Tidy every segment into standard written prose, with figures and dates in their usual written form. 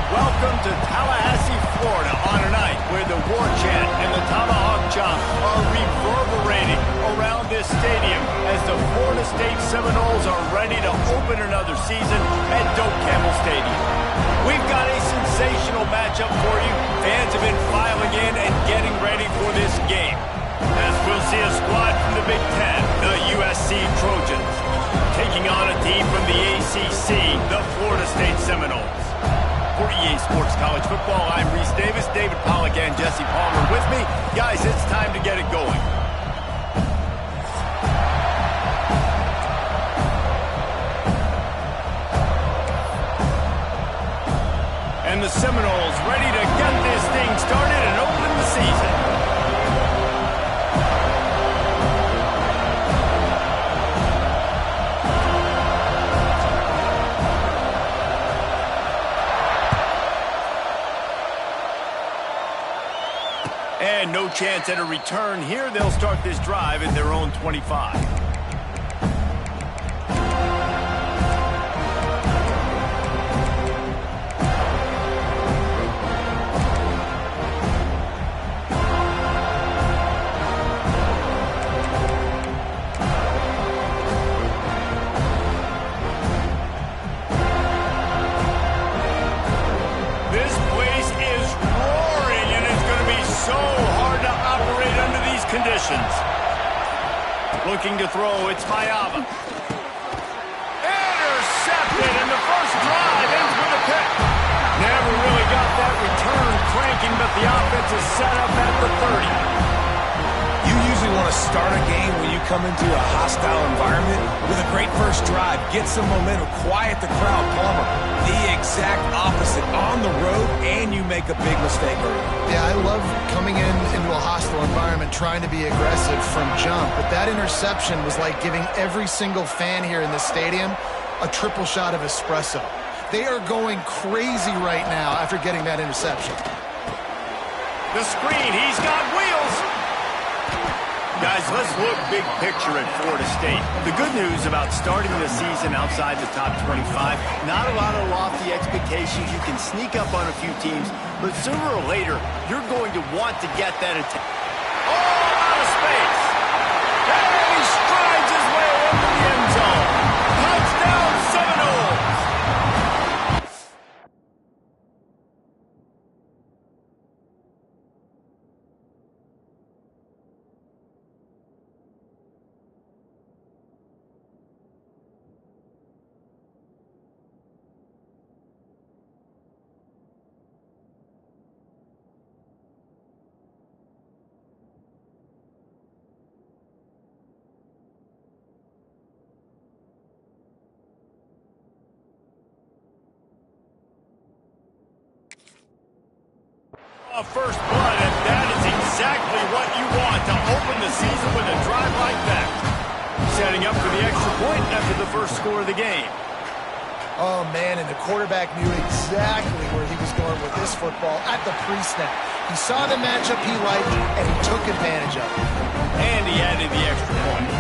Welcome to Tallahassee, Florida on a night where the war chant and the tomahawk chop are reverberating around this stadium as the Florida State Seminoles are ready to open another season at Doak Campbell Stadium. We've got a sensational matchup for you. Fans have been filing in and getting ready for this game, as we'll see a squad from the Big Ten, the USC Trojans, taking on a team from the ACC, the Florida State Seminoles. For EA Sports College Football, I'm Reese Davis, David Pollack, and Jesse Palmer with me. Guys, it's time to get it going. And the Seminoles ready to get this thing started and open the season. And no chance at a return here. They'll start this drive at their own 25. This place is roaring, and it's going to be so hard to operate under these conditions. Looking to throw, it's Mayava. Intercepted, and the first drive ends with a pick. Never really got that return cranking, but the offense is set up at the 30. You usually want to start a game when you come into a hostile environment with a great first drive. Get some momentum, quiet the crowd. Palmer, the exact opposite. On the road, and you make a big mistake early. Yeah, I love coming into a hostile environment, trying to be aggressive from jump. But that interception was like giving every single fan here in the stadium a triple shot of espresso. They are going crazy right now after getting that interception. The screen, he's got wheels. Guys, let's look big picture at Florida State. The good news about starting the season outside the top 25, not a lot of lofty expectations. You can sneak up on a few teams, but sooner or later, you're going to want to get that attack. Oh, out of space. And he strides his way into the end zone. Touchdown, Seminoles. First blood, and that is exactly what you want to open the season with a drive like that. Setting up for the extra point after the first score of the game. Oh, man, and the quarterback knew exactly where he was going with this football at the pre-snap. He saw the matchup he liked, and he took advantage of it. And he added the extra point.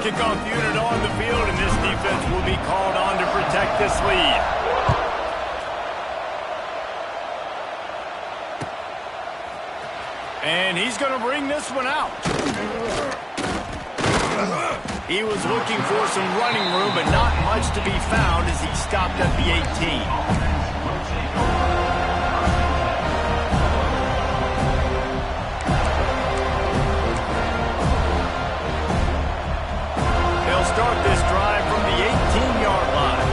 Kickoff unit on the field, and this defense will be called on to protect this lead. And he's going to bring this one out. He was looking for some running room, but not much to be found as he stopped at the 18. They'll start this drive from the 18-yard line.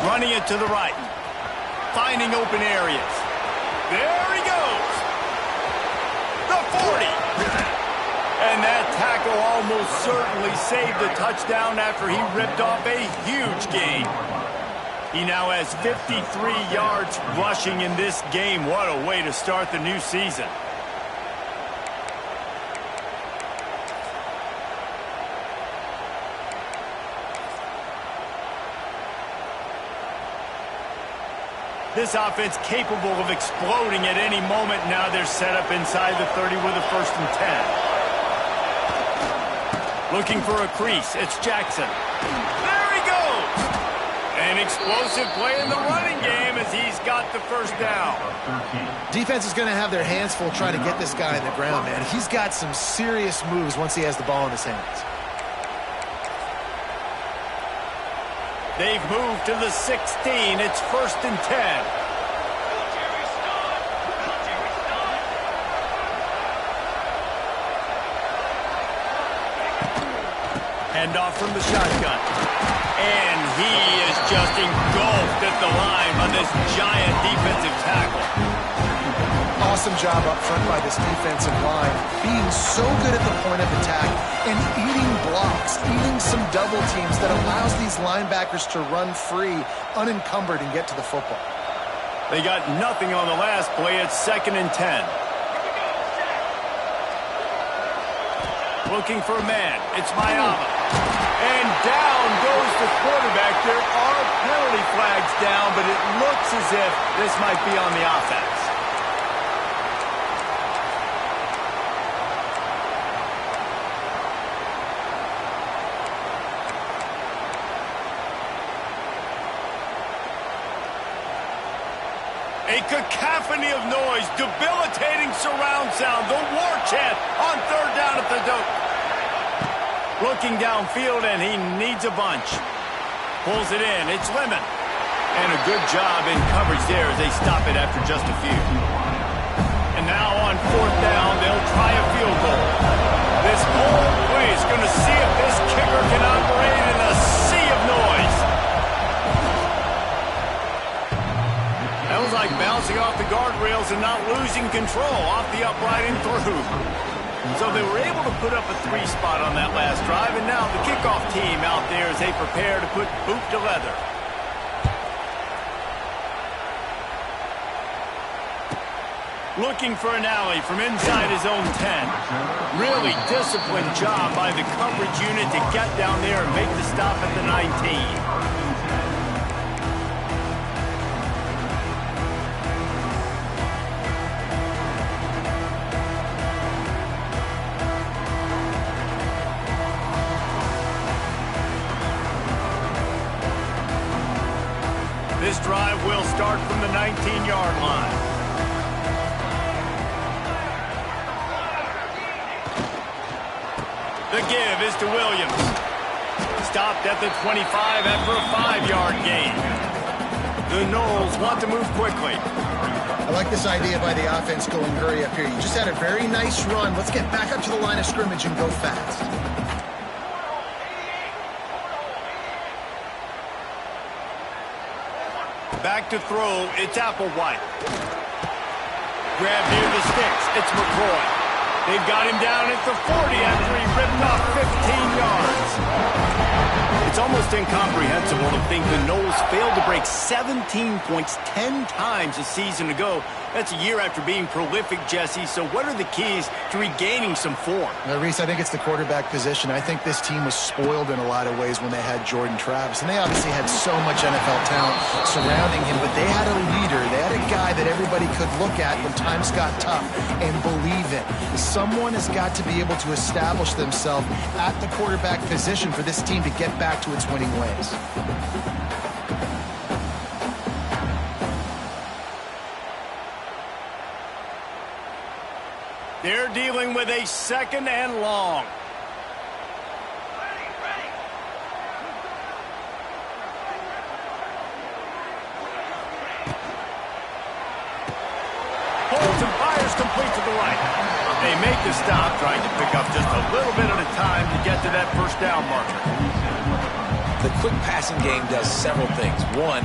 Running it to the right. Finding open areas. There he goes. The 40. And that tackle almost certainly saved the touchdown after he ripped off a huge gain. He now has 53 yards rushing in this game. What a way to start the new season. This offense capable of exploding at any moment. Now they're set up inside the 30 with a 1st and 10. Looking for a crease. It's Jackson. There he goes. An explosive play in the running game as he's got the first down. Defense is going to have their hands full trying to get this guy in the ground, man. He's got some serious moves once he has the ball in his hands. They've moved to the 16. It's 1st and 10. Handoff from the shotgun. And he is just engulfed at the line by this giant defensive tackle. Awesome job up front by this defensive line, being so good at the point of attack and eating blocks, eating some double teams that allows these linebackers to run free, unencumbered, and get to the football. They got nothing on the last play. It's 2nd and 10. Looking for a man. It's Mayama. And down goes the quarterback. There are penalty flags down, but it looks as if this might be on the offense. A cacophony of noise, debilitating surround sound, the war chant on 3rd down at the dope. Looking downfield, and he needs a bunch. Pulls it in, it's Lemon. And a good job in coverage there as they stop it after just a few. And now on 4th down, they'll try a field goal. This whole play is going to see if this kicker can operate in a sea of noise. That was like bouncing off the guardrails and not losing control off the upright and through. So they were able to put up a 3-spot on that last drive, and now the kickoff team out there as they prepare to put boot to leather. Looking for an alley from inside his own 10. Really disciplined job by the coverage unit to get down there and make the stop at the 19. This drive will start from the 19-yard line. The give is to Williams. Stopped at the 25 after a 5-yard gain. The Noles want to move quickly. I like this idea by the offense going hurry up here. You just had a very nice run. Let's get back up to the line of scrimmage and go fast. Back to throw, it's Applewhite. Grab near the sticks, it's McCoy. They've got him down at the 40 after he ripped off 15 yards. It's almost incomprehensible to think the Noles failed to break 17 points 10 times a season ago. That's a year after being prolific, Jesse. So what are the keys to regaining some form? Reese, I think it's the quarterback position. I think this team was spoiled in a lot of ways when they had Jordan Travis. And they obviously had so much NFL talent surrounding him, but they had a leader. They had a guy that everybody could look at when times got tough and believe in. Someone has got to be able to establish themselves at the quarterback position for this team to get back to its winning ways. They're dealing with a 2nd and long. Holds and fires complete to the right. They make the stop, trying to pick up just a little bit at a time to get to that 1st down marker. The quick passing game does several things. One,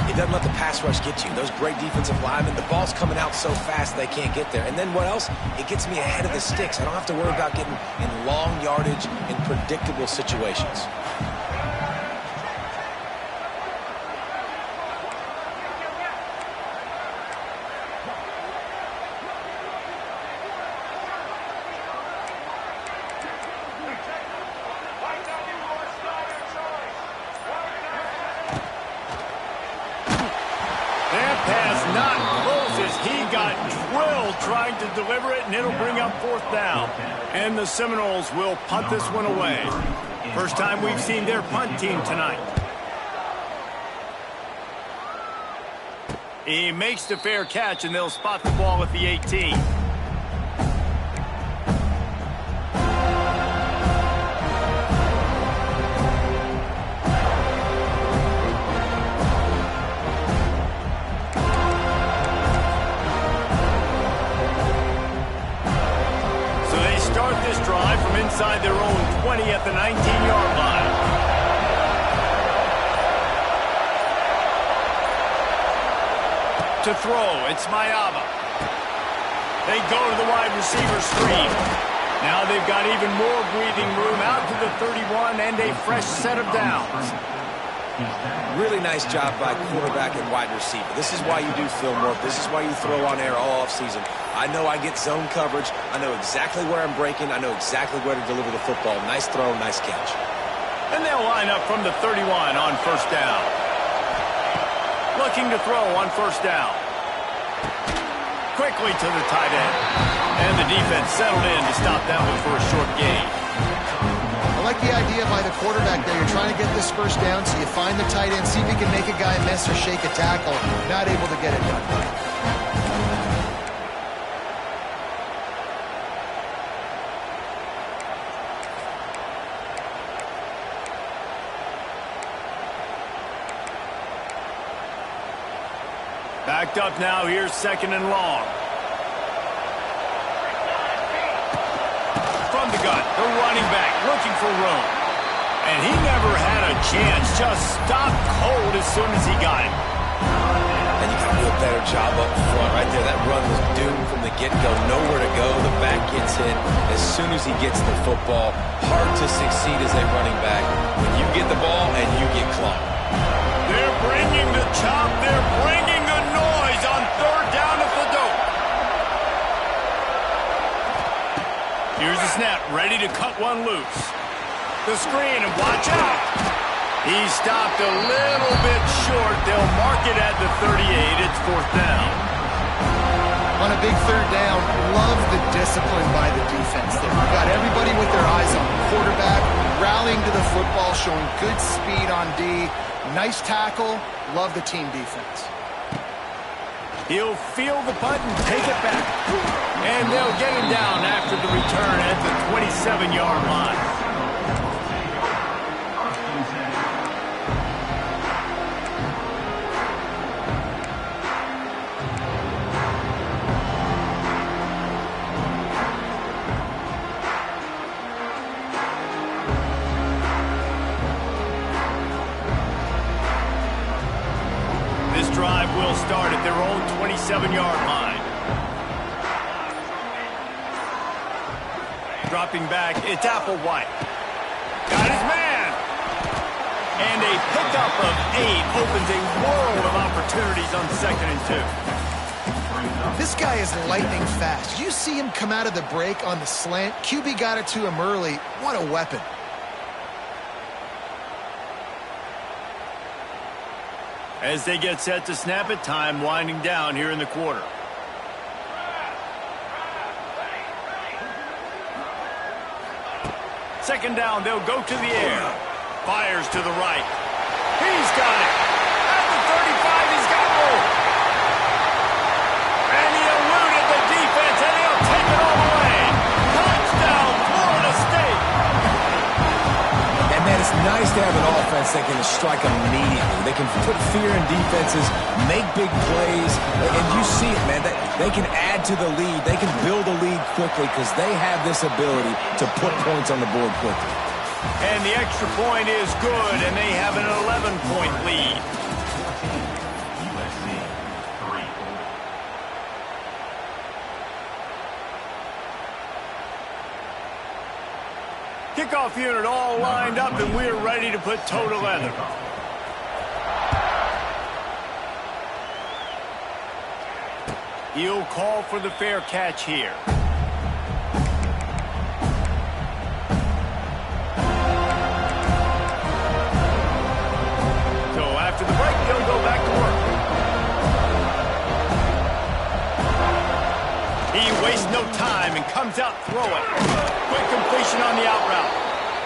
it doesn't let the pass rush get you. Those great defensive linemen, the ball's coming out so fast they can't get there. And then what else? It gets me ahead of the sticks. I don't have to worry about getting in long yardage in predictable situations. will trying to deliver it, and it'll bring up fourth down. And the Seminoles will punt this one away. First time we've seen their punt team tonight. He makes the fair catch, and they'll spot the ball at the 18. Inside their own 20 at the 19-yard line. To throw, it's Mayava. They go to the wide receiver screen. Now they've got even more breathing room out to the 31 and a fresh set of downs. Really nice job by quarterback and wide receiver. This is why you do film work. This is why you throw on air all offseason. I know I get zone coverage. I know exactly where I'm breaking. I know exactly where to deliver the football. Nice throw, nice catch. And they'll line up from the 31 on first down. Looking to throw on first down. Quickly to the tight end. And the defense settled in to stop that one for a short gain. I like the idea by the quarterback there. You're trying to get this first down, so you find the tight end, see if he can make a guy miss or shake a tackle. Not able to get it done. Backed up now, here's second and long. From the gun, the running back looking for room. And he never had a chance, just stopped cold as soon as he got it. And you got to do a better job up front right there. That run was doomed from the get-go. Nowhere to go. The back gets hit as soon as he gets the football. Hard to succeed as a running back when you get the ball and you get clocked. They're bringing the chop. They're bringing the noise on third down at the dope. Here's the snap, ready to cut one loose. The screen, and watch out. He stopped a little bit short. They'll mark it at the 38. It's fourth down. On a big third down, love the discipline by the defense there. We've got everybody with their eyes on the quarterback, rallying to the football, showing good speed on D. Nice tackle. Love the team defense. He'll feel the punt and take it back. And they'll get him down after the return at the 27-yard line. Drive will start at their own 27-yard line. Dropping back, it's Applewhite. Got his man. And a pickup of 8 opens a world of opportunities on second and 2. This guy is lightning fast. You see him come out of the break on the slant. QB got it to him early. What a weapon. As they get set to snap it, time winding down here in the quarter. Second down, they'll go to the air. Fires to the right. He's got it. At the 35, he's got room. And he eluded the defense, and he'll take it all the way. Touchdown, Florida State. And man, it's nice to have an offense that can strike immediately. They can put fear in defenses, make big plays, and you see it, man. They can add to the lead. They can build a lead quickly because they have this ability to put points on the board quickly. And the extra point is good, and they have an 11-point lead. Kickoff unit all lined up, and we're ready to put toe to leather. He'll call for the fair catch here. So after the break, he'll go back to work. comes out throwing. Quick completion on the out route.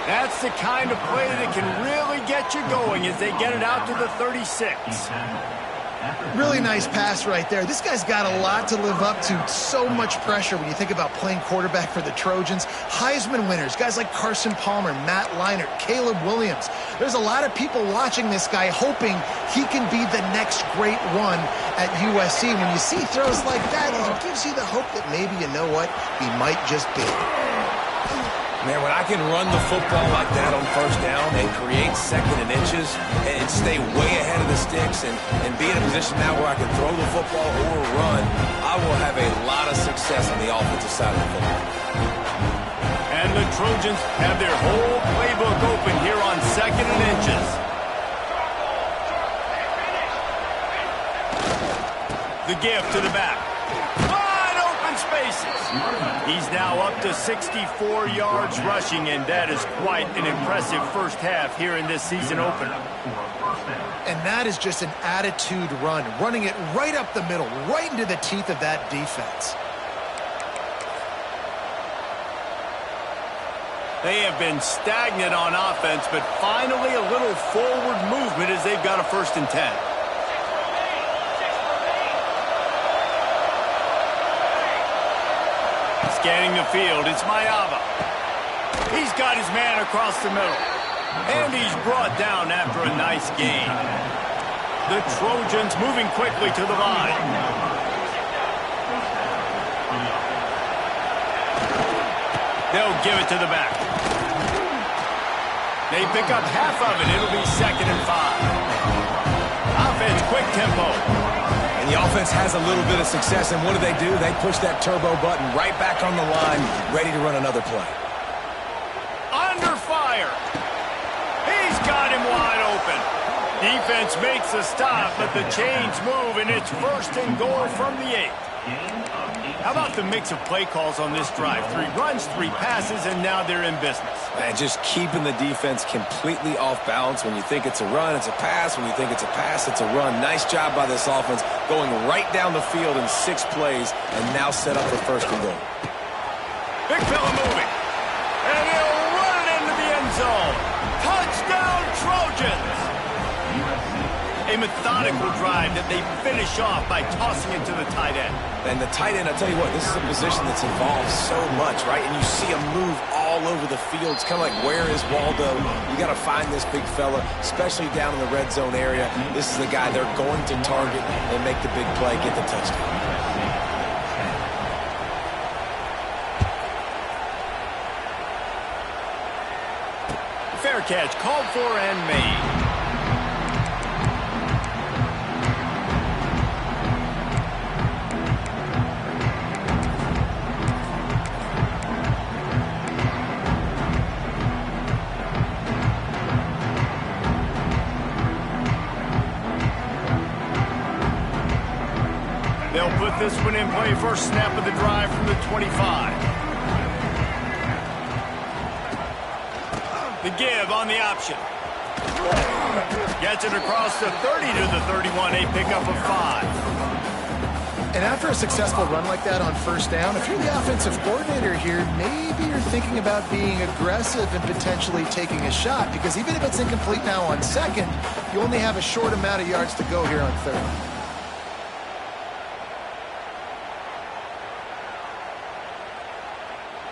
That's the kind of play that can really get you going as they get it out to the 36. Really nice pass right there. This guy's got a lot to live up to. So much pressure when you think about playing quarterback for the Trojans. Heisman winners, guys like Carson Palmer, Matt Leinart, Caleb Williams. There's a lot of people watching this guy hoping he can be the next great one at USC. When you see throws like that, it gives you the hope that maybe, you know what, he might just be. Man, when I can run the football like that on first down and create second and inches and stay way ahead of the sticks and be in a position now where I can throw the football or run, I will have a lot of success on the offensive side of the football. And the Trojans have their whole playbook open here on second and inches. The give to the back. Wide open spaces. He's now up to 64 yards rushing, and that is quite an impressive first half here in this season opener. And that is just an attitude run, running it right up the middle, right into the teeth of that defense. They have been stagnant on offense, but finally a little forward movement as they've got a 1st and 10. Scanning the field, it's Mayava. He's got his man across the middle. And he's brought down after a nice gain. The Trojans moving quickly to the line. They'll give it to the back. They pick up half of it. It'll be 2nd and 5. Offense, quick tempo. And the offense has a little bit of success, and what do? They push that turbo button right back on the line, ready to run another play. Under fire. He's got him wide open. Defense makes a stop, but the chains move, and it's 1st and goal from the 8. How about the mix of play calls on this drive? 3 runs, 3 passes, and now they're in business. And just keeping the defense completely off balance. When you think it's a run, it's a pass. When you think it's a pass, it's a run. Nice job by this offense, going right down the field in 6 plays, and now set up for 1st and goal. Big fella moving. And he'll run it into the end zone. Touchdown, Trojans! A methodical drive that they finish off by tossing it to the tight end. And the tight end, I'll tell you what, this is a position that's involved so much, right? And you see him move all over the field. It's kind of like, where is Waldo? You got to find this big fella, especially down in the red zone area. This is the guy they're going to target and make the big play, get the touchdown. Fair catch, called for and made. They'll put this one in play. First snap of the drive from the 25. The give on the option. Gets it across the 30 to the 31. A pickup of 5. And after a successful run like that on 1st down, if you're the offensive coordinator here, maybe you're thinking about being aggressive and potentially taking a shot, because even if it's incomplete now on 2nd, you only have a short amount of yards to go here on 3rd.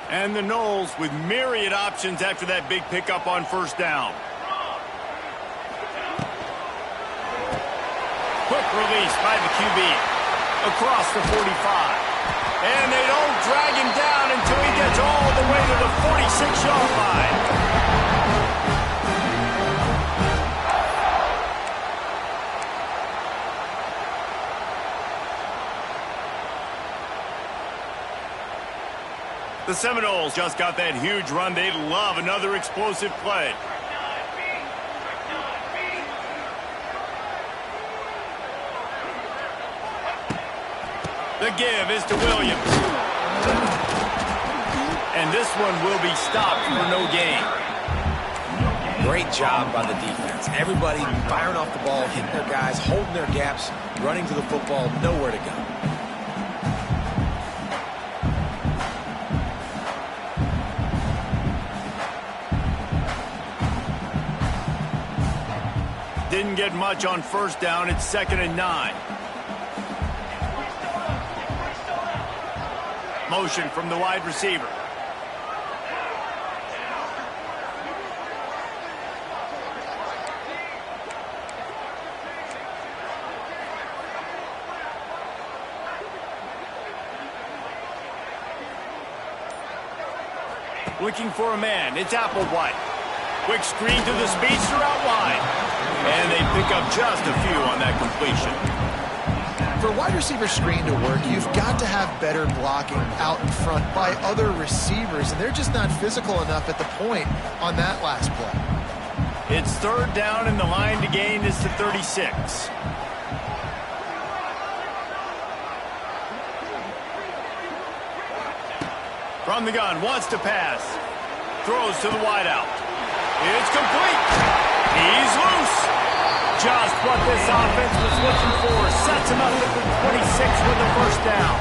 And the Noles with myriad options after that big pickup on 1st down. Quick release by the QB. Across the 45. And they don't drag him down until he gets all the way to the 46-yard line. The Seminoles just got that huge run. They'd love another explosive play. The give is to Williams. And this one will be stopped for no gain. Great job by the defense. Everybody firing off the ball, hitting their guys, holding their gaps, running to the football, nowhere to go. didn't get much on first down. It's 2nd and 9. Motion from the wide receiver. Looking for a man. It's Applewhite. Quick screen to the speedster out wide. And they pick up just a few on that completion. For a wide receiver screen to work, you've got to have better blocking out in front by other receivers, and they're just not physical enough at the point on that last play. It's 3rd down, and the line to gain is to 36. From the gun, wants to pass. Throws to the wideout. It's complete. He's loose. Just what this offense was looking for. Sets him up at the 26 with the first down.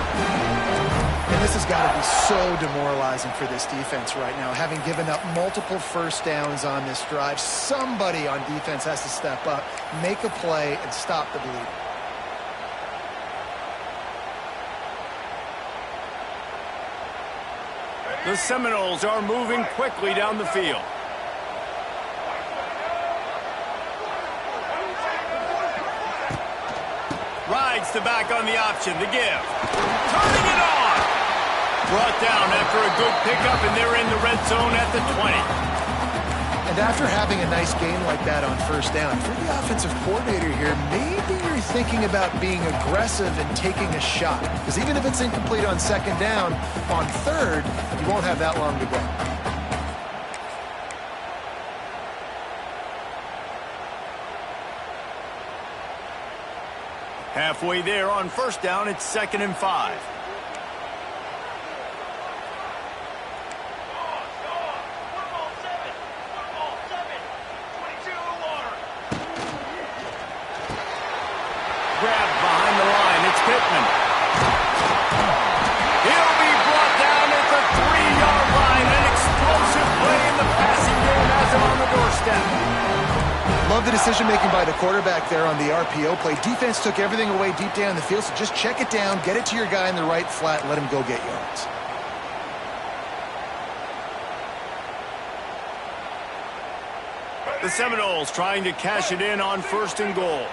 And this has got to be so demoralizing for this defense right now. Having given up multiple first downs on this drive, somebody on defense has to step up, make a play, and stop the bleeding. The Seminoles are moving quickly down the field. Rides the back on the option, the give. Turning it on! Brought down after a good pickup, and they're in the red zone at the 20. And after having a nice game like that on first down, for the offensive coordinator here, maybe you're thinking about being aggressive and taking a shot. Because even if it's incomplete on 2nd down, on 3rd, you won't have that long to go. Halfway there on first down, it's 2nd and 5. Grabbed behind the line, it's Pittman. He'll be brought down at the 3-yard line. An explosive play in the passing game has him on the doorstep. Love the decision-making by the quarterback there on the RPO play. Defense took everything away deep down the field, so just check it down, get it to your guy in the right flat, and let him go get yards. The Seminoles trying to cash it in on 1st and goal.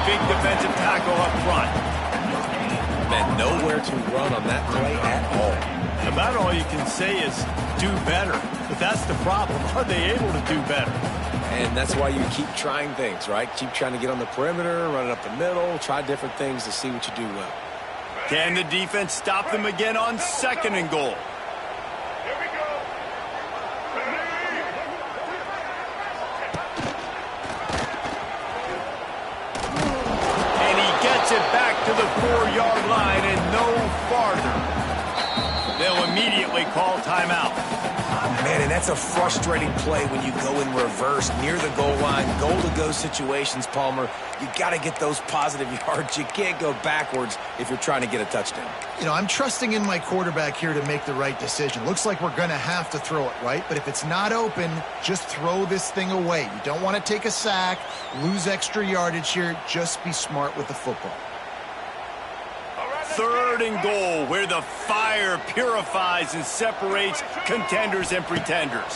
Big defensive tackle up front. Man, nowhere to run on that play at all. About all you can say is do better. But that's the problem. Are they able to do better? And that's why you keep trying things, right? Keep trying to get on the perimeter, run it up the middle, try different things to see what you do well. Can the defense stop them again on 2nd and goal? It back to the 4-yard line and no farther. They'll immediately call timeout. Man, and that's a frustrating play when you go in reverse near the goal line, goal-to-go situations, Palmer. You got to get those positive yards. You can't go backwards if you're trying to get a touchdown. You know, I'm trusting in my quarterback here to make the right decision. Looks like we're going to have to throw it, right? But if it's not open, just throw this thing away. You don't want to take a sack, lose extra yardage here. Just be smart with the football. 3rd and goal, where the fire purifies and separates contenders and pretenders.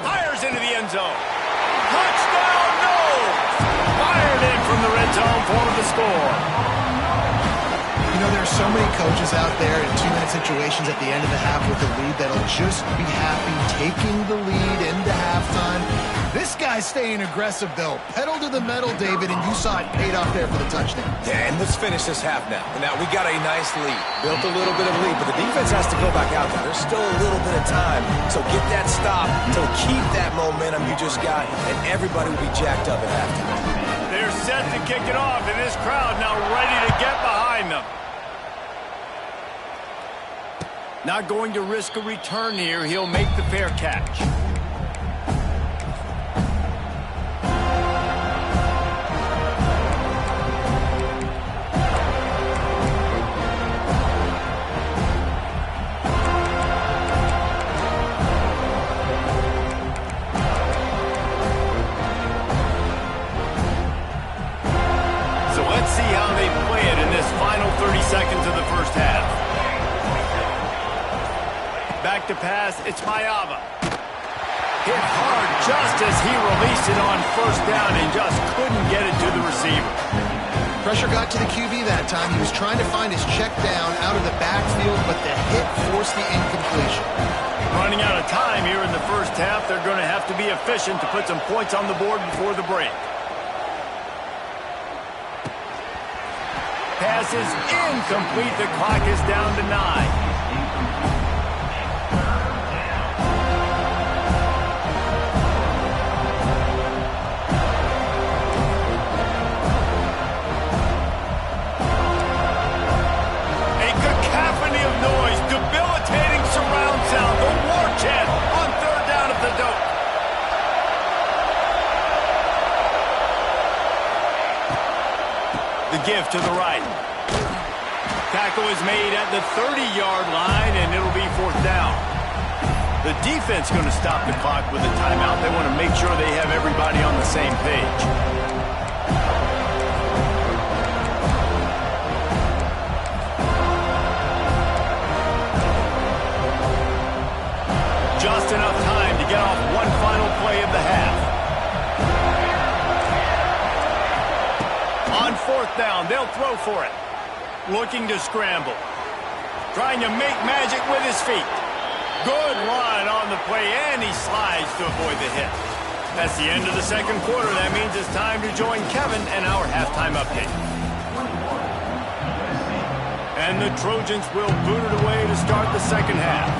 Fires into the end zone. Touchdown, no! Fired in from the red zone for the score. You know, there's so many coaches out there in 2-minute situations at the end of the half with the lead that'll just be happy taking the lead into halftime. This guy's staying aggressive, though. Pedal to the metal, David, and you saw it paid off there for the touchdown. Yeah, and let's finish this half now. Now, we got a nice lead. Built a little bit of lead, but the defense has to go back out there. There's still a little bit of time. So get that stop to keep that momentum you just got, and everybody will be jacked up at halftime. They're set to kick it off, and this crowd now ready to get behind them. Not going to risk a return here. He'll make the fair catch. Let's see how they play it in this final 30 seconds of the first half. Back to pass, it's Mayava. Hit hard just as he released it on first down and just couldn't get it to the receiver. Pressure got to the QB that time. He was trying to find his check down out of the backfield, but the hit forced the incompletion. Running out of time here in the first half, they're going to have to be efficient to put some points on the board before the break. Pass is incomplete. The clock is down to 9. Noise, debilitating surround sound, the war chant on third down at the dope. The give to the right. Tackle is made at the 30-yard line, and it'll be fourth down. The defense going to stop the clock with a timeout. They want to make sure they have everybody on the same page. Just enough time to get off one final play of the half. On fourth down, they'll throw for it. Looking to scramble. Trying to make magic with his feet. Good run on the play, and he slides to avoid the hit. That's the end of the second quarter. That means it's time to join Kevin and our halftime update. And the Trojans will boot it away to start the second half.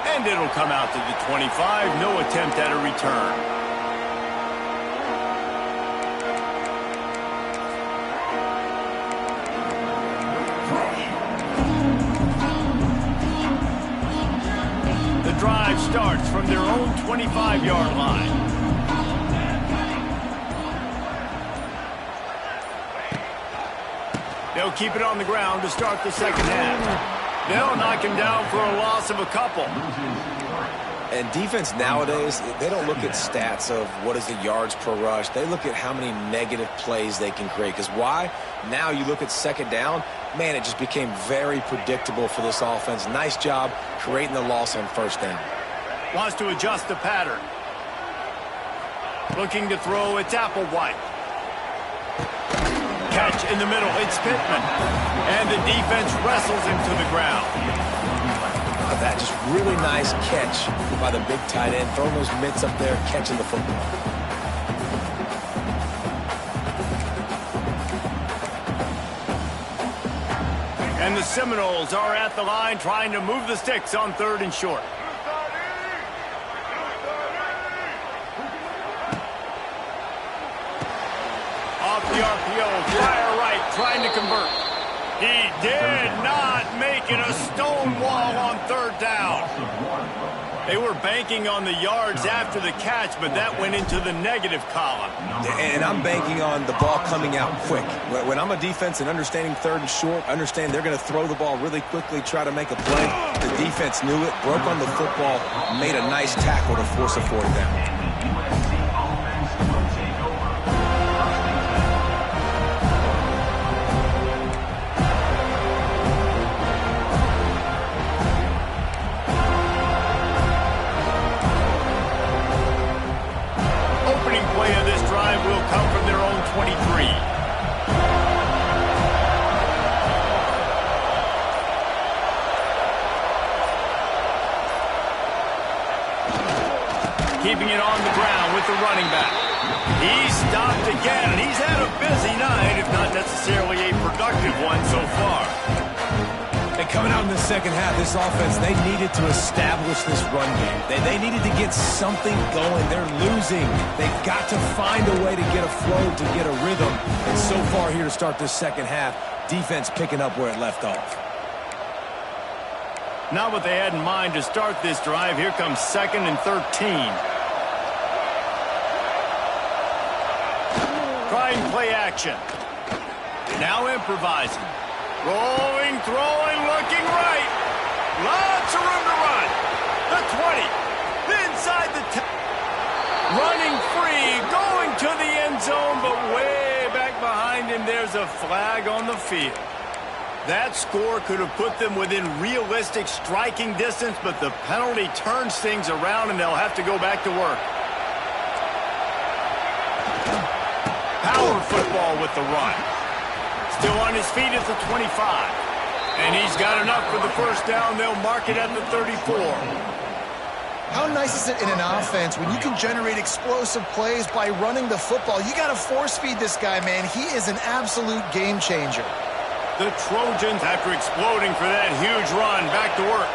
And it'll come out to the 25. No attempt at a return. The drive starts from their own 25-yard line. They'll keep it on the ground to start the second half. They'll knock him down for a loss of a couple. And defense nowadays, they don't look at stats of what is the yards per rush. They look at how many negative plays they can create. Because why? Now you look at second down, man, it just became very predictable for this offense. Nice job creating the loss on first down. Wants to adjust the pattern. Looking to throw, it's Applewhite. Catch in the middle, it's Pittman. And the defense wrestles him to the ground. That just really nice catch by the big tight end, throwing those mitts up there, catching the football. And the Seminoles are at the line trying to move the sticks on third and short. Off the RPO, fire right, trying to convert. He did not make it, a stone wall on third down. They were banking on the yards after the catch, but that went into the negative column. And I'm banking on the ball coming out quick. When I'm a defense and understanding third and short, understand they're going to throw the ball really quickly, try to make a play. The defense knew it, broke on the football, made a nice tackle to force a fourth down. Will come from their own 23. Keeping it on the ground with the running back. He stopped again, and he's had a busy night, if not necessarily a productive one so far. And coming out in the second half, this offense, they needed to establish this run game. They needed to get something going. They're losing. They've got to find a way to get a flow, to get a rhythm. And so far here to start this second half, defense picking up where it left off. Not what they had in mind to start this drive. Here comes 2nd and 13. Trying play action. Now improvising. Rolling, throwing, looking right. Lots of room to run. The 20. Inside the 10. there's a flag on the field. That score could have put them within realistic striking distance, but the penalty turns things around, and they'll have to go back to work. Power football with the run. Still on his feet at the 25. And he's got enough for the first down. They'll mark it at the 34. How nice is it in an offense when you can generate explosive plays by running the football? You got to force feed this guy, man. He is an absolute game changer. The Trojans, after exploding for that huge run, back to work.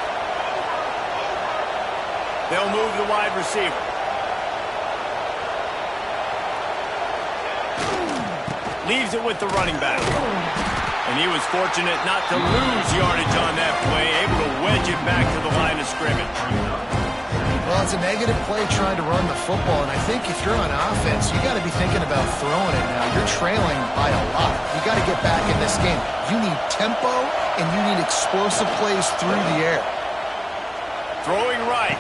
They'll move the wide receiver. Leaves it with the running back. And he was fortunate not to lose yardage on that play, able to wedge it back to the line of scrimmage. Well, it's a negative play trying to run the football, and I think if you're on offense, you got to be thinking about throwing it now. You're trailing by a lot. You got to get back in this game. You need tempo, and you need explosive plays through the air. Throwing right.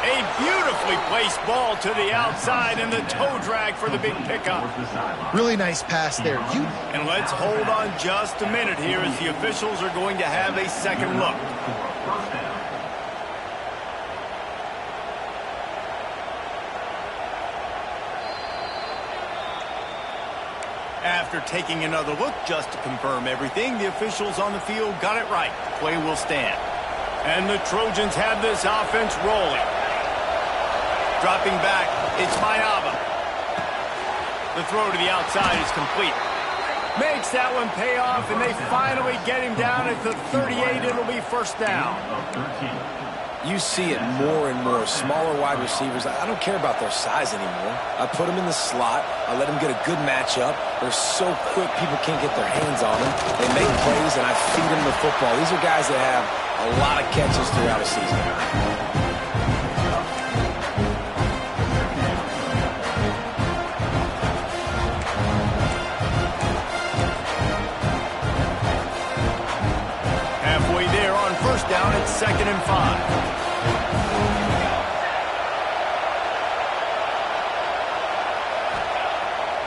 A beautifully placed ball to the outside, and the toe drag for the big pickup. Really nice pass there. And let's hold on just a minute here as the officials are going to have a second look. After taking another look just to confirm everything, the officials on the field got it right. The play will stand. And the Trojans have this offense rolling. Dropping back, it's Mayava. The throw to the outside is complete. Makes that one pay off, and they finally get him down at the 38. It'll be first down. You see it more and more. Smaller wide receivers, I don't care about their size anymore. I put them in the slot. I let them get a good matchup. They're so quick, people can't get their hands on them. They make plays, and I feed them the football. These are guys that have a lot of catches throughout a season. Halfway there on first down, it's 2nd and 5.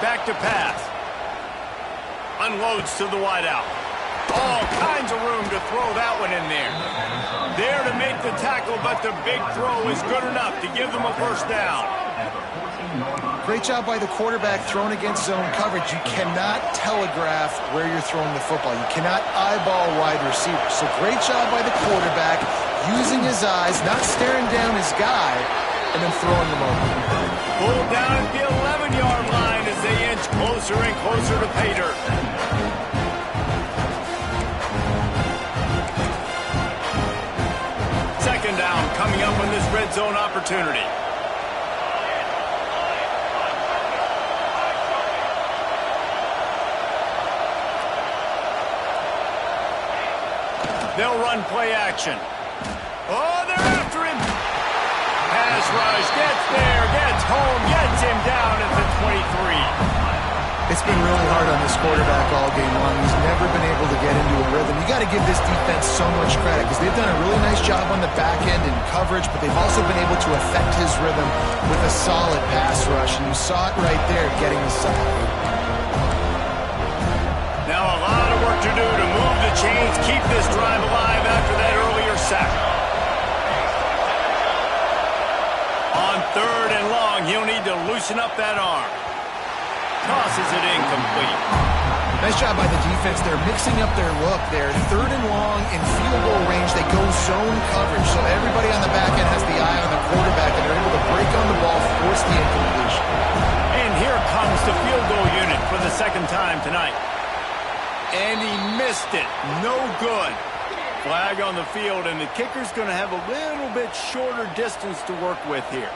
Back to pass. Unloads to the wideout. All kinds of room to throw that one in there. There to make the tackle, but the big throw is good enough to give them a first down. Great job by the quarterback throwing against zone coverage. You cannot telegraph where you're throwing the football. You cannot eyeball wide receivers. So great job by the quarterback using his eyes, not staring down his guy, and then throwing them over. Pulled down at the 11-yard line as they inch closer and closer to pay dirt. Second down coming up on this red zone opportunity. They'll run play action. Oh, they're after him. Pass rush, gets there, gets home, gets him down at the 23. It's been really hard on this quarterback all game long. He's never been able to get into a rhythm. You got to give this defense so much credit because they've done a really nice job on the back end in coverage, but they've also been able to affect his rhythm with a solid pass rush, and you saw it right there getting the sack. Now a lot of work to do to move the chains, keep this drive alive after that earlier sack. On 3rd and long, he'll need to loosen up that arm. Tosses it incomplete. Nice job by the defense. They're mixing up their look there. 3rd and long in field goal range. They go zone coverage, so everybody on the back end has the eye on the quarterback, and they're able to break on the ball, force the incompletion. And here comes the field goal unit for the second time tonight. And he missed it. No good. Flag on the field, and the kicker's going to have a little bit shorter distance to work with here.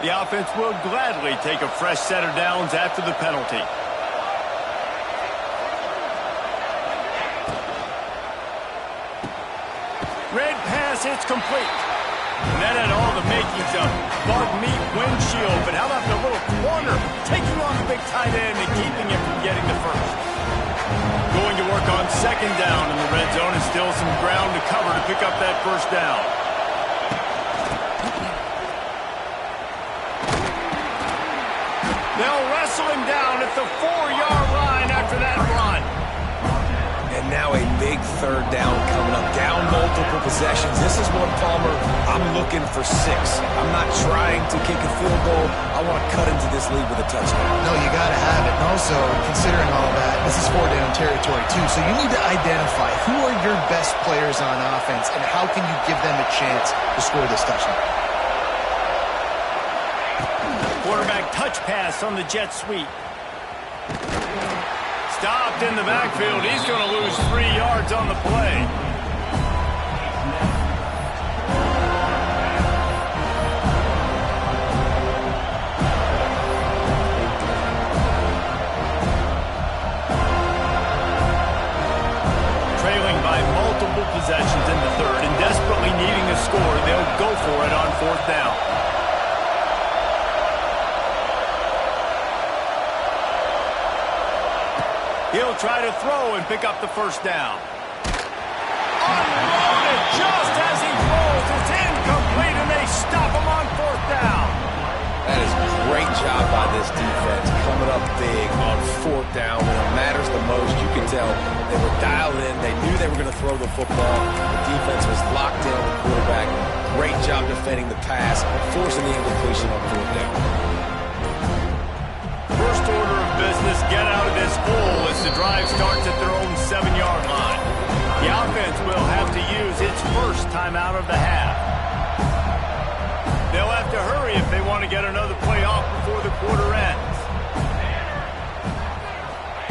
The offense will gladly take a fresh set of downs after the penalty. Red pass, it's complete. And that had all the makings of bug meat windshield. But how about the little corner taking on the big tight end and keeping him from getting the first? Going to work on Second down in the red zone, and still some ground to cover to pick up that first down. They'll wrestle him down at the 4-yard line after that run. And now a big third down coming up. Down multiple possessions. This is one, Palmer, I'm looking for 6. I'm not trying to kick a field goal. I want to cut into this lead with a touchdown. No, you got to have it. And also, considering all that, this is 4-down territory too. So you need to identify who are your best players on offense and how can you give them a chance to score this touchdown. Quarterback touch pass on the jet sweep. Stopped in the backfield. He's going to lose 3 yards on the play. Trailing by multiple possessions in the third and desperately needing a score, they'll go for it on 4th down. He'll try to throw and pick up the first down. Unloaded just as he throws. It's incomplete, and they stop him on 4th down. That is a great job by this defense, coming up big on 4th down when it matters the most. You can tell they were dialed in. They knew they were going to throw the football. The defense was locked in on the quarterback. Great job defending the pass, forcing the incompletion on 4th down. First order of business, get out of this hole as the drive starts at their own 7-yard line. The offense will have to use its first timeout of the half. They'll have to hurry if they want to get another play off before the quarter ends.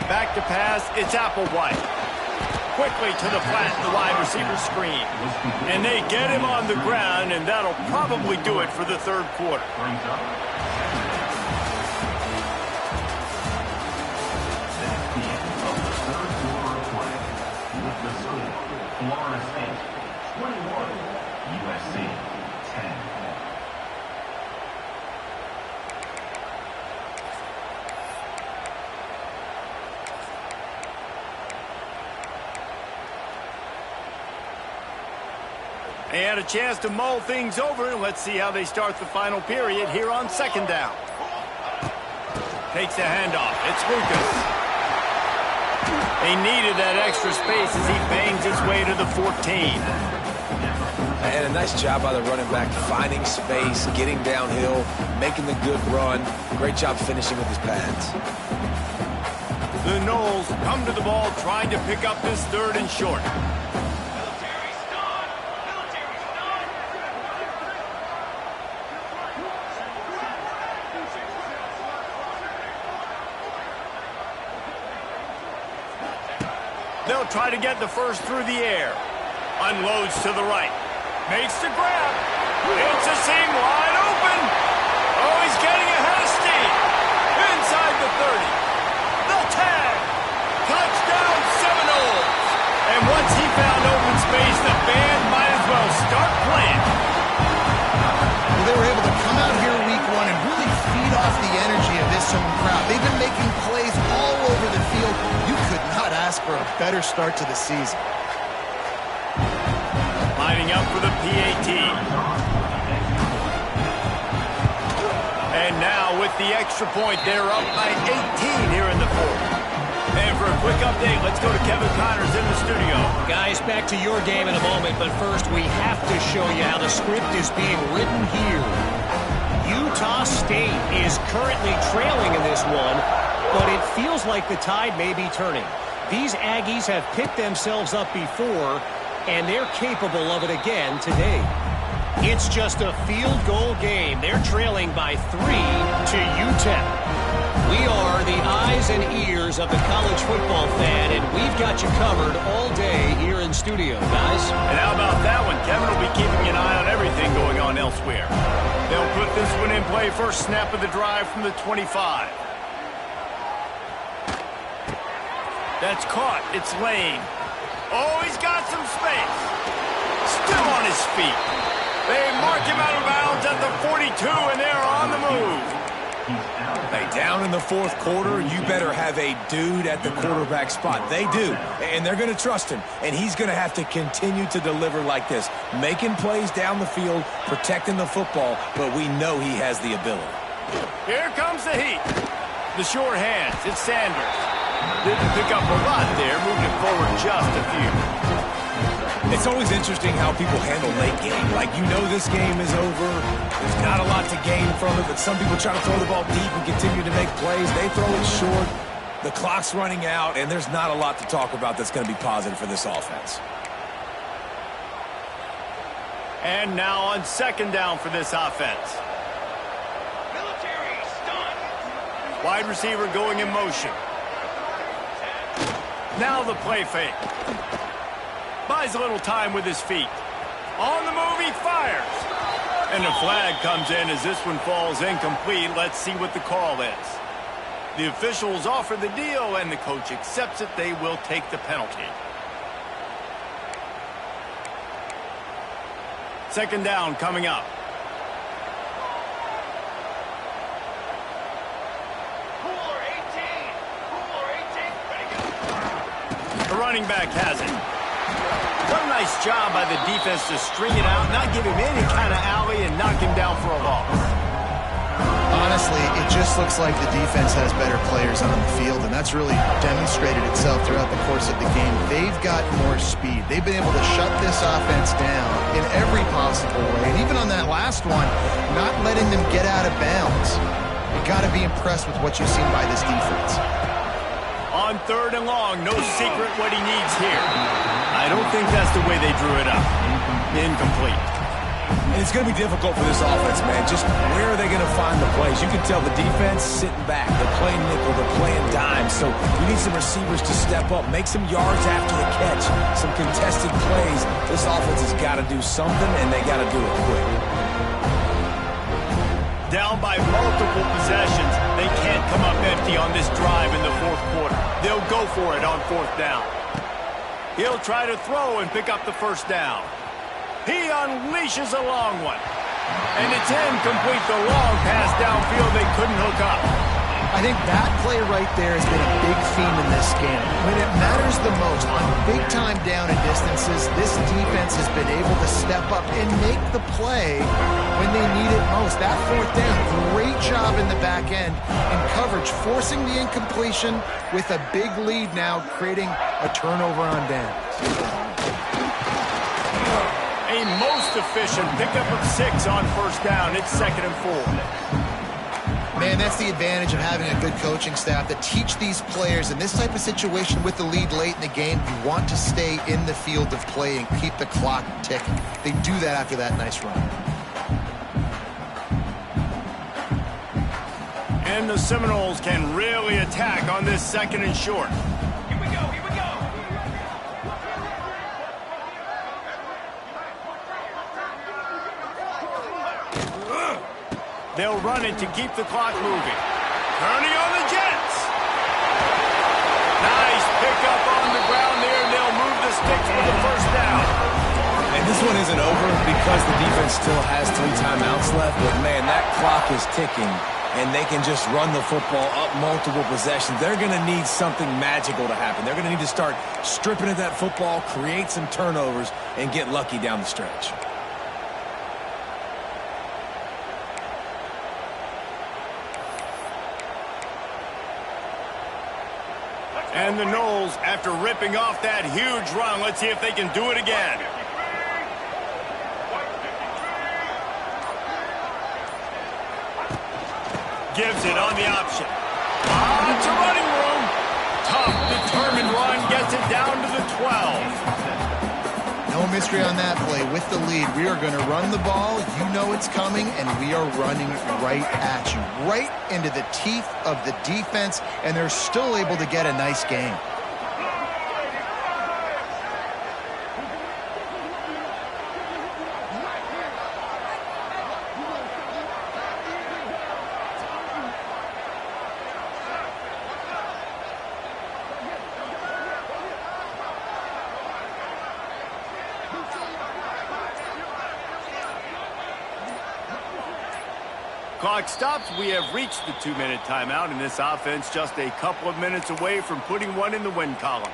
Back to pass, it's Applewhite. Quickly to the flat, the wide receiver screen. And they get him on the ground, and that'll probably do it for the third quarter. Florida State, 21, USC, 10. They had a chance to mull things over, and let's see how they start the final period here on 2nd down. Takes the handoff. It's Lucas. They needed that extra space as he bangs his way to the 14. And a nice job by the running back, finding space, getting downhill, making the good run. Great job finishing with his pads. The Noles come to the ball trying to pick up this 3rd and short. They'll try to get the first through the air. Unloads to the right. Makes the grab. It's a seam wide open. Oh, he's getting ahead of steam. Inside the 30. The tag. Touchdown Seminoles. And once he found open space, the band might as well start playing. Well, they were able to come out here week 1 and really feed off the energy of this home crowd. They've been making plays all over the field. You could not ask for a better start to the season. Lining up for the PAT. And now with the extra point, they're up by 18 here in the 4th. And for a quick update, let's go to Kevin Connors in the studio. Guys, back to your game in a moment, but first we have to show you how the script is being written here. Utah State is currently trailing in this one, but it feels like the tide may be turning. These Aggies have picked themselves up before, and they're capable of it again today. It's just a field goal game. They're trailing by 3 to UTEP. We are the eyes and ears of the college football fan, and we've got you covered all day here in studio, guys. And how about that one? Kevin will be keeping an eye on everything going on elsewhere. They'll put this one in play. First snap of the drive from the 25. That's caught. It's Lane. Oh, he's got some space. Still on his feet. They mark him out of bounds at the 42, and they're on the move. He's out. Hey, down in the fourth quarter, you better have a dude at the quarterback spot. They do, and they're going to trust him, and he's going to have to continue to deliver like this, making plays down the field, protecting the football, but we know he has the ability. Here comes the heat. The short hands, it's Sanders. Didn't pick up a lot there, moved it forward just a few. It's always interesting how people handle late game. Like, you know this game is over. There's not a lot to gain from it, but some people try to throw the ball deep and continue to make plays. They throw it short. The clock's running out, and there's not a lot to talk about that's going to be positive for this offense. And now on second down for this offense. Military stun. Wide receiver going in motion. Now the play fake. Buys a little time with his feet. On the move, he fires. And the flag comes in as this one falls incomplete. Let's see what the call is. The officials offer the deal, and the coach accepts it. They will take the penalty. Second down coming up. Cooler 18. Cooler 18. Ready to go. The running back has it. What a nice job by the defense to string it out, not give him any kind of alley, and knock him down for a loss. Honestly, it just looks like the defense has better players on the field, and that's really demonstrated itself throughout the course of the game. They've got more speed. They've been able to shut this offense down in every possible way, and even on that last one, not letting them get out of bounds. You've got to be impressed with what you've seen by this defense. On third and long, no secret what he needs here. I don't think that's the way they drew it up. Incomplete. And it's going to be difficult for this offense, man. Just where are they going to find the plays? You can tell the defense sitting back. They're playing nickel. They're playing dime. So you need some receivers to step up, make some yards after the catch, some contested plays. This offense has got to do something, and they got to do it quick. Down by multiple possessions, they can't come up empty on this drive in the fourth quarter. They'll go for it on fourth down. He'll try to throw and pick up the first down. He unleashes a long one. And it's incomplete. The long pass downfield they couldn't hook up. I think that play right there has been a big theme in this game. When it matters the most, on big-time down and distances, this defense has been able to step up and make the play when they need it most. That fourth down, great job in the back end in coverage, forcing the incompletion with a big lead now, creating a turnover on downs. A most efficient pickup of 6 on first down. It's 2nd and 4. Man, that's the advantage of having a good coaching staff that teach these players in this type of situation with the lead late in the game, you want to stay in the field of play and keep the clock ticking. They do that after that nice run. And the Seminoles can really attack on this 2nd and short. Here we go. Here we go. They'll run it to keep the clock moving. Turning on the Jets. Nice pickup on the ground there, and they'll move the sticks for the first down. And this one isn't over because the defense still has 3 timeouts left, but man, that clock is ticking, and they can just run the football up multiple possessions. They're going to need something magical to happen. They're going to need to start stripping at that football, create some turnovers, and get lucky down the stretch. And the Noles, after ripping off that huge run, let's see if they can do it again. Gives it on the option. It's a running room. Tough, determined run, gets it down to the 12. No mystery on that play. With the lead, we are going to run the ball. You know it's coming, and we are running right at you, right into the teeth of the defense, and they're still able to get a nice game. clock stops, we have reached the 2-minute timeout, and this offense just a couple of minutes away from putting one in the win column.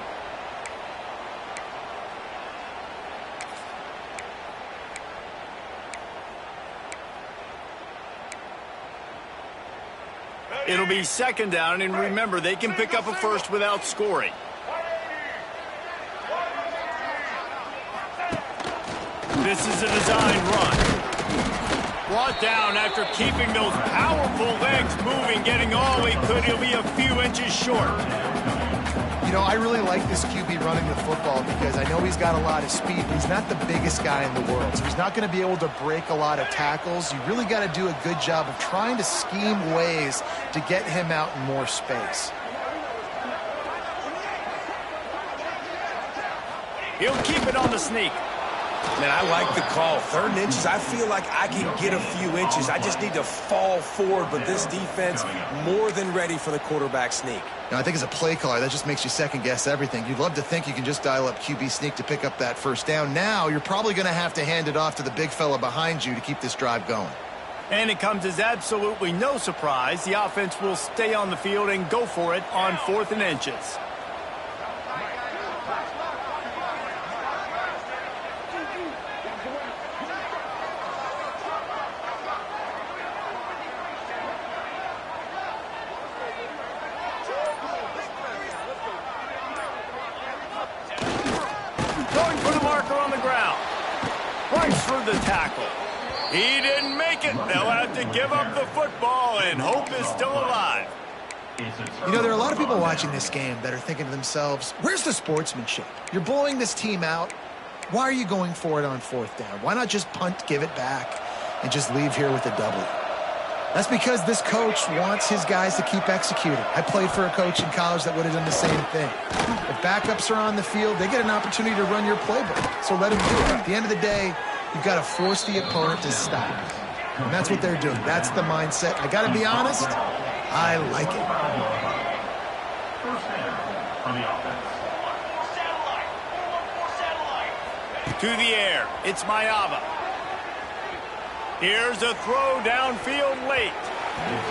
It'll be second down, and remember, they can pick up a first without scoring. This is a design run. Brought down after keeping those powerful legs moving, getting all he could. He'll be a few inches short. You know, I really like this QB running the football because I know he's got a lot of speed, but he's not the biggest guy in the world. So he's not going to be able to break a lot of tackles. You really got to do a good job of trying to scheme ways to get him out in more space. He'll keep it on the sneak. Man, I like the call. 3rd and inches, I feel like I can get a few inches. I just need to fall forward, but this defense more than ready for the quarterback sneak. Now, I think as a play caller, that just makes you second-guess everything. You'd love to think you can just dial up QB sneak to pick up that first down. Now, you're probably going to have to hand it off to the big fella behind you to keep this drive going. And it comes as absolutely no surprise. The offense will stay on the field and go for it on 4th and inches. The tackle. He didn't make it. They'll have to give up the football, and hope is still alive. You know, there are a lot of people watching this game that are thinking to themselves, where's the sportsmanship? You're blowing this team out. Why are you going for it on 4th down? Why not just punt, give it back, and just leave here with a W? That's because this coach wants his guys to keep executing. I played for a coach in college that would have done the same thing. If backups are on the field, they get an opportunity to run your playbook. So let them do it. At the end of the day, you've got to force the opponent to stop. And that's what they're doing. That's the mindset. I got to be honest, I like it. First down on the offense. To the air, it's Mayava. Here's a throw downfield late.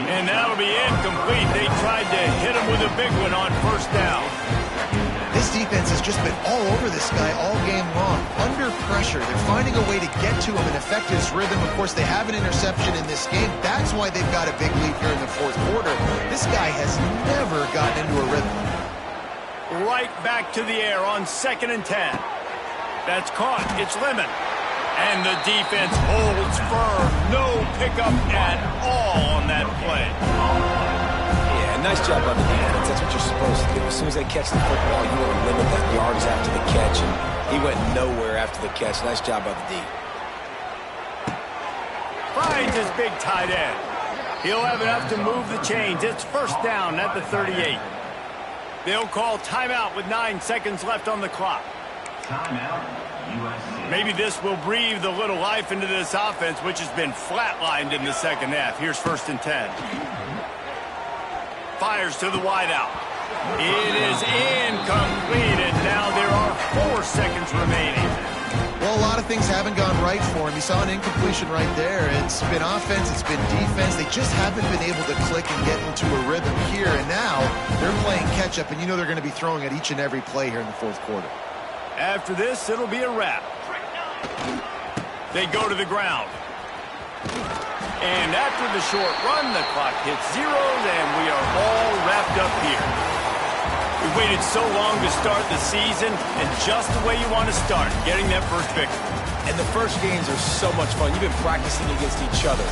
And that'll be incomplete. They tried to hit him with a big one on 1st down. This defense has just been all over this guy all game long. Under pressure, they're finding a way to get to him and affect his rhythm. Of course, they have an interception in this game. That's why they've got a big lead here in the 4th quarter. This guy has never gotten into a rhythm. Right back to the air on 2nd and 10. That's caught. It's Lemon. And the defense holds firm. No pickup at all on that play. Yeah, nice job by the defense. That's what you're supposed to do. As soon as they catch the football, you want to limit that yards after the catch. And he went nowhere after the catch. Nice job by the D. Finds his big tight end. He'll have enough to move the chains. It's 1st down at the 38. They'll call timeout with 9 seconds left on the clock. Timeout, USC. Maybe this will breathe a little life into this offense, which has been flatlined in the 2nd half. Here's 1st and 10. Fires to the wideout. It is incomplete, and now there are 4 seconds remaining. Well, a lot of things haven't gone right for him. You saw an incompletion right there. It's been offense, it's been defense. They just haven't been able to click and get into a rhythm here, and now they're playing catch-up, and you know they're going to be throwing at each and every play here in the 4th quarter. After this, it'll be a wrap. They go to the ground. And after the short run, the clock hits zeros, and we are all wrapped up here. We waited so long to start the season, and just the way you want to start, getting that first victory. And the first games are so much fun. You've been practicing against each other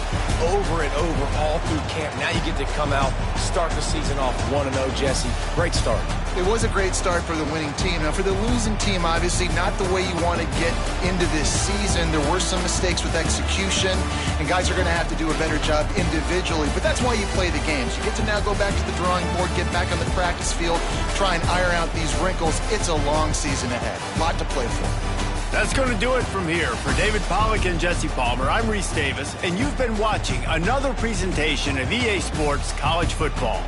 over and over all through camp. Now you get to come out, start the season off 1-0, Jesse. Great start. It was a great start for the winning team. Now, for the losing team, obviously not the way you want to get into this season. There were some mistakes with execution, and guys are going to have to do a better job individually. But that's why you play the games. You get to now go back to the drawing board, get back on the practice field, try and iron out these wrinkles. It's a long season ahead. A lot to play for. That's going to do it from here. For David Pollack and Jesse Palmer, I'm Reese Davis, and you've been watching another presentation of EA Sports College Football.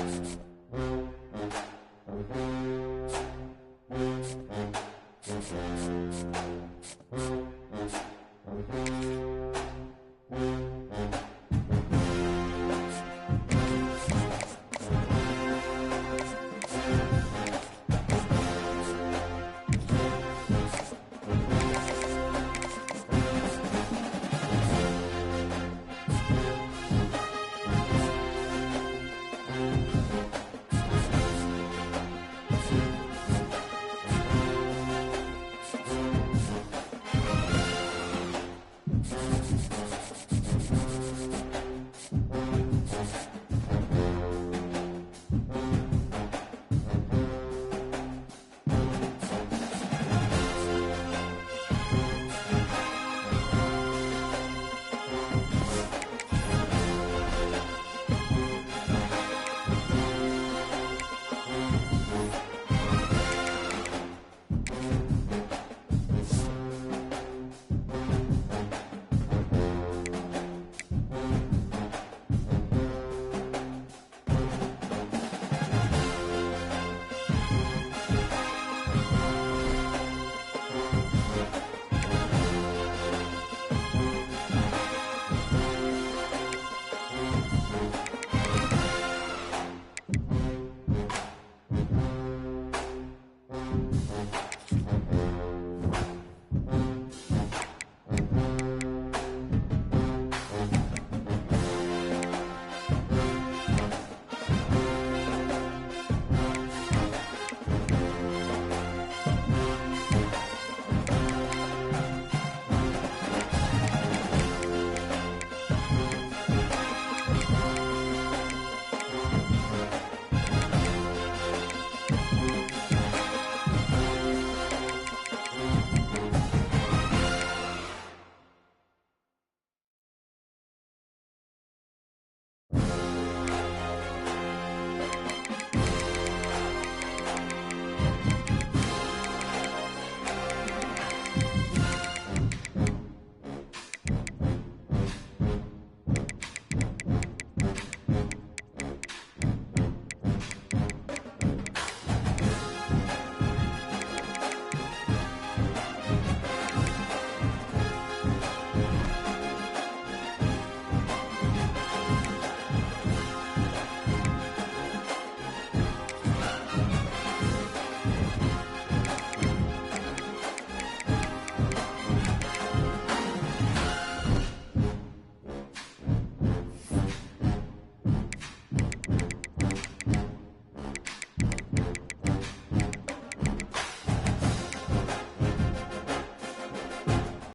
Woo!